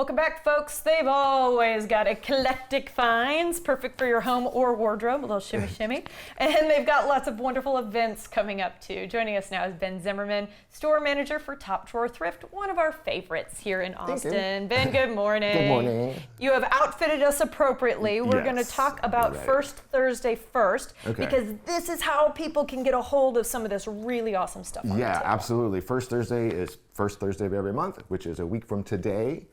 Welcome back, folks. They've always got eclectic finds, perfect for your home or wardrobe, a little shimmy shimmy. And they've got lots of wonderful events coming up too. Joining us now is Ben Zimmerman, store manager for Top Drawer Thrift, one of our favorites here in Austin. Ben, good morning. Good morning. You have outfitted us appropriately. We're going to talk about First Thursday first, because this is how people can get a hold of some of this really awesome stuff on the table. Absolutely. First Thursday is first Thursday of every month, which is a week from today.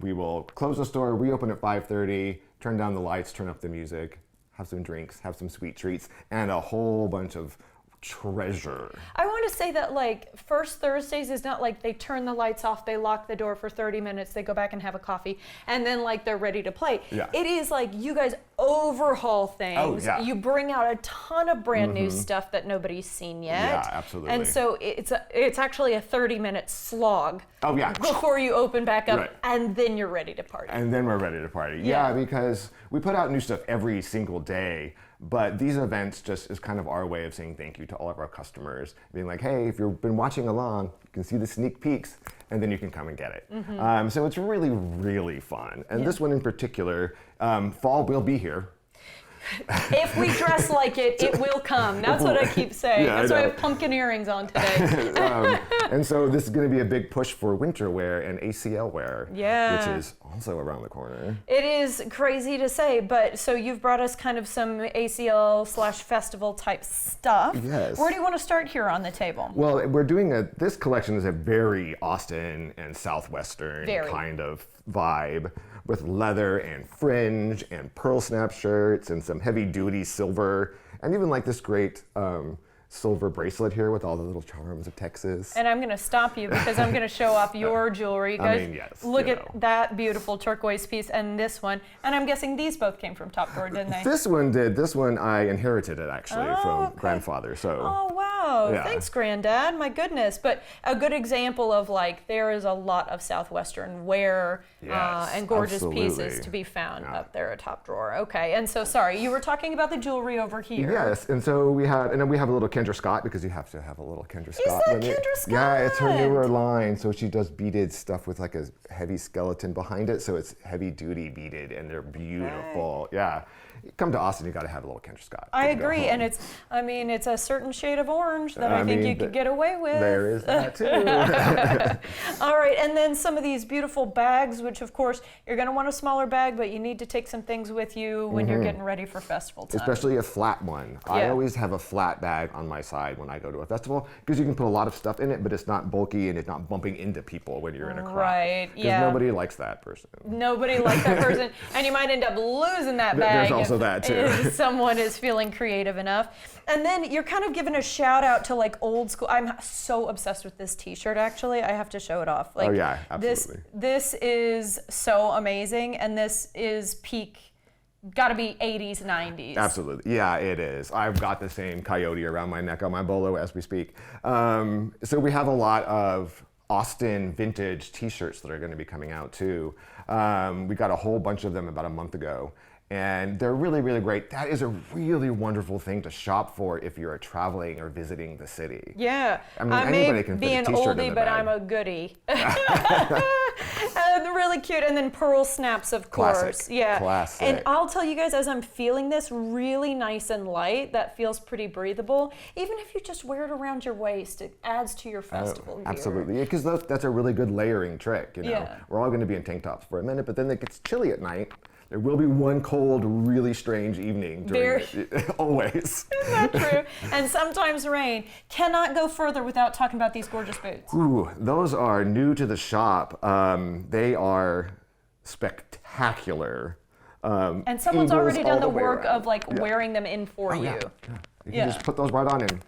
We will close the store, reopen at 5:30, turn down the lights, turn up the music, have some drinks, have some sweet treats, and a whole bunch of treasure. I want to say that like First Thursdays is not like they turn the lights off, they lock the door for 30 minutes, they go back and have a coffee, and then like they're ready to play. It is like you guys overhaul things. You bring out a ton of brand new stuff that nobody's seen yet. Yeah, absolutely. And so it's actually a 30-minute slog. Before you open back up, and then you're ready to party. And then we're ready to party. Yeah, because we put out new stuff every single day, but these events just is kind of our way of saying thank you to all of our customers, being like, hey, if you've been watching along, you can see the sneak peeks, and then you can come and get it. So it's really, really fun. And this one in particular, fall will be here. If we dress like it, it will come. That's what I keep saying. That's why I have pumpkin earrings on today. And so this is going to be a big push for winter wear and ACL wear, which is also around the corner. It is crazy to say, but so you've brought us kind of some ACL/festival type stuff. Yes. Where do you want to start here on the table? Well, we're doing this collection is a very Austin and Southwestern kind of vibe, with leather and fringe and pearl snap shirts and some heavy duty silver, and even like this great silver bracelet here with all the little charms of Texas. And I'm going to stop you because I'm going to show off your jewelry. You guys, look at that beautiful turquoise piece and this one. And I'm guessing these both came from Top Drawer, didn't they? This one did. This one I inherited it actually from grandfather. So. Oh wow! Thanks, Granddad. My goodness. But a good example of like there is a lot of Southwestern wear and gorgeous pieces to be found up there at Top Drawer. Okay. And so sorry, you were talking about the jewelry over here. Yes. And so we have a little Kendra Scott, because you have to have a little Kendra Scott. Is that Kendra Scott? Yeah, it's her newer line. So she does beaded stuff with like a heavy skeleton behind it. So it's heavy duty beaded and they're beautiful. Yeah. Come to Austin, you got to have a little Kendra Scott. I agree. And it's a certain shade of orange that I think you could get away with. There is that too. All right. And then some of these beautiful bags, which of course you're going to want a smaller bag, but you need to take some things with you when you're getting ready for festival time. Especially a flat one. I always have a flat bag on my side when I go to a festival, because you can put a lot of stuff in it, but it's not bulky and it's not bumping into people when you're in a crowd. Right. Because nobody likes that person. Nobody likes that person. And you might end up losing that bag. There's also that too. If someone is feeling creative enough. And then you're kind of giving a shout out to like old school. I'm so obsessed with this t-shirt actually. I have to show it off. Like, absolutely. This is so amazing, and this is peak, gotta be 80s, 90s. Absolutely. Yeah, it is. I've got the same coyote around my neck on my bolo as we speak. So we have a lot of Austin vintage t-shirts that are going to be coming out too. We got a whole bunch of them about a month ago. And they're really, really great. That is a really wonderful thing to shop for if you're traveling or visiting the city. Yeah. I mean, anybody can fit a t-shirt in the bag. I may be an oldie, but I'm a goodie. And really cute. And then pearl snaps, of course. Classic. Classic. And I'll tell you guys, as I'm feeling this, really nice and light, that feels pretty breathable. Even if you just wear it around your waist, it adds to your festival gear. Absolutely. Because that's a really good layering trick. You know? We're all going to be in tank tops for a minute, but then it gets chilly at night. There will be one cold, really strange evening during always. Isn't that true? And sometimes rain. Cannot go further without talking about these gorgeous boots. Ooh, those are new to the shop. They are spectacular. And someone's already done the work of like wearing them in for you. You can just put those right on and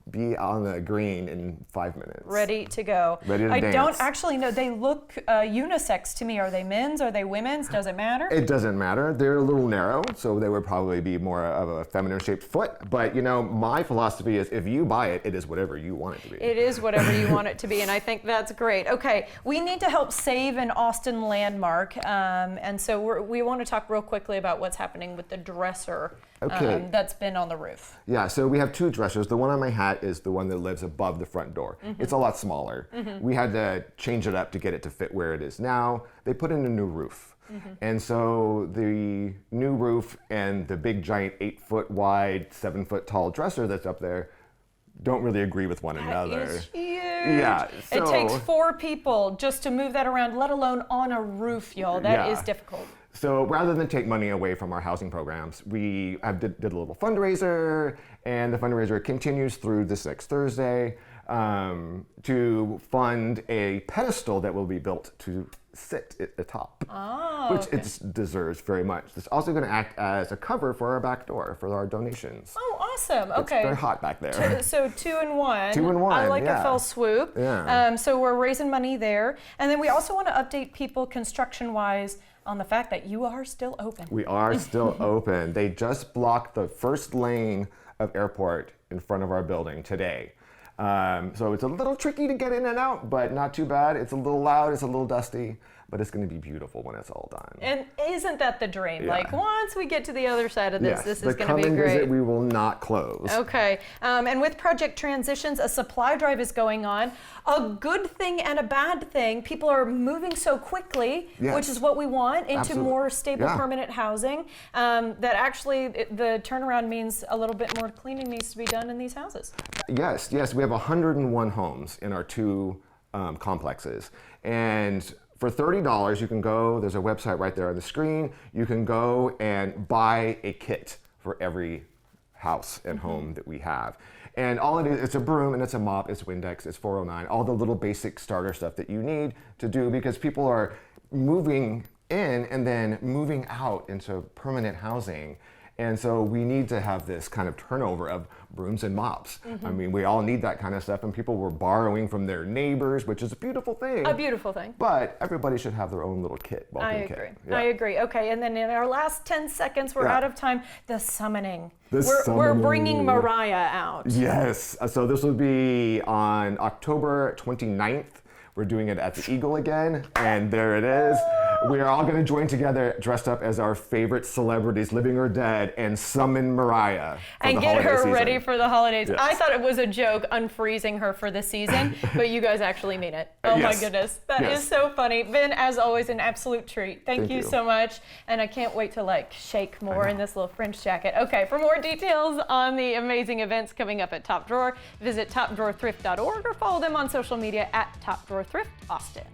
be on the green in 5 minutes. Ready to go. Ready to dance. I don't actually know. They look unisex to me. Are they men's? Are they women's? Does it matter? It doesn't matter. They're a little narrow, so they would probably be more of a feminine shaped foot. But you know, my philosophy is if you buy it, it is whatever you want it to be. It is whatever you want it to be, and I think that's great. Okay, we need to help save an Austin landmark, and so we want to talk real quickly about what's happening with the dresser that's been on the roof. Yeah, so we have two dressers. The one on my hat that is the one that lives above the front door. It's a lot smaller. We had to change it up to get it to fit where it is now. They put in a new roof. And so the new roof and the big giant 8-foot wide, 7-foot tall dresser that's up there don't really agree with one another. That is huge. Yeah, It takes 4 people just to move that around, let alone on a roof, y'all. That is difficult. So rather than take money away from our housing programs, we did a little fundraiser, and the fundraiser continues through this next Thursday to fund a pedestal that will be built to sit at the top, which it deserves very much. It's also going to act as a cover for our back door for our donations. Oh, awesome. Okay. It's very hot back there. So 2 in 1. 2 in 1. I like a fell swoop. Yeah. So we're raising money there. And then we also want to update people construction-wise on the fact that you are still open. We are still open. They just blocked the first lane of airport in front of our building today. So it's a little tricky to get in and out, but not too bad. It's a little loud, it's a little dusty, but it's going to be beautiful when it's all done. And isn't that the dream? Yeah. Like once we get to the other side of this, Yes, this is going to be the coming great. visit, we will not close. Okay, and with Project Transitions, a supply drive is going on. A good thing and a bad thing. People are moving so quickly, Yes. which is what we want, into Absolutely. more stable, Yeah. permanent housing. That actually, the turnaround means a little bit more cleaning needs to be done in these houses. Yes, we have 101 homes in our 2 complexes. And for $30, you can go, there's a website right there on the screen, you can go and buy a kit for every house and home that we have. And all it is, it's a broom and it's a mop, it's Windex, it's 409, all the little basic starter stuff that you need to do, because people are moving in and then moving out into permanent housing. And so we need to have this kind of turnover of brooms and mops. I mean, we all need that kind of stuff, and people were borrowing from their neighbors, which is a beautiful thing. A beautiful thing. But everybody should have their own little kit, welcome kit. Yeah. I agree. Okay, and then in our last 10 seconds, we're out of time. The summoning. We're summoning. bringing Mariah out. Yes, so this will be on October 29th. We're doing it at the Eagle again, and there it is. We are all going to join together, dressed up as our favorite celebrities, living or dead, and summon Mariah for And the get holiday her season. ready for the holidays. Yes. I thought it was a joke unfreezing her for the season, but you guys actually mean it. Oh Yes. my goodness. That Yes. is so funny. Ben, as always, an absolute treat. Thank you you. so much. And I can't wait to shake more in this little French jacket. Okay, for more details on the amazing events coming up at Top Drawer, visit topdrawerthrift.org or follow them on social media at Top Drawer Thrift Austin.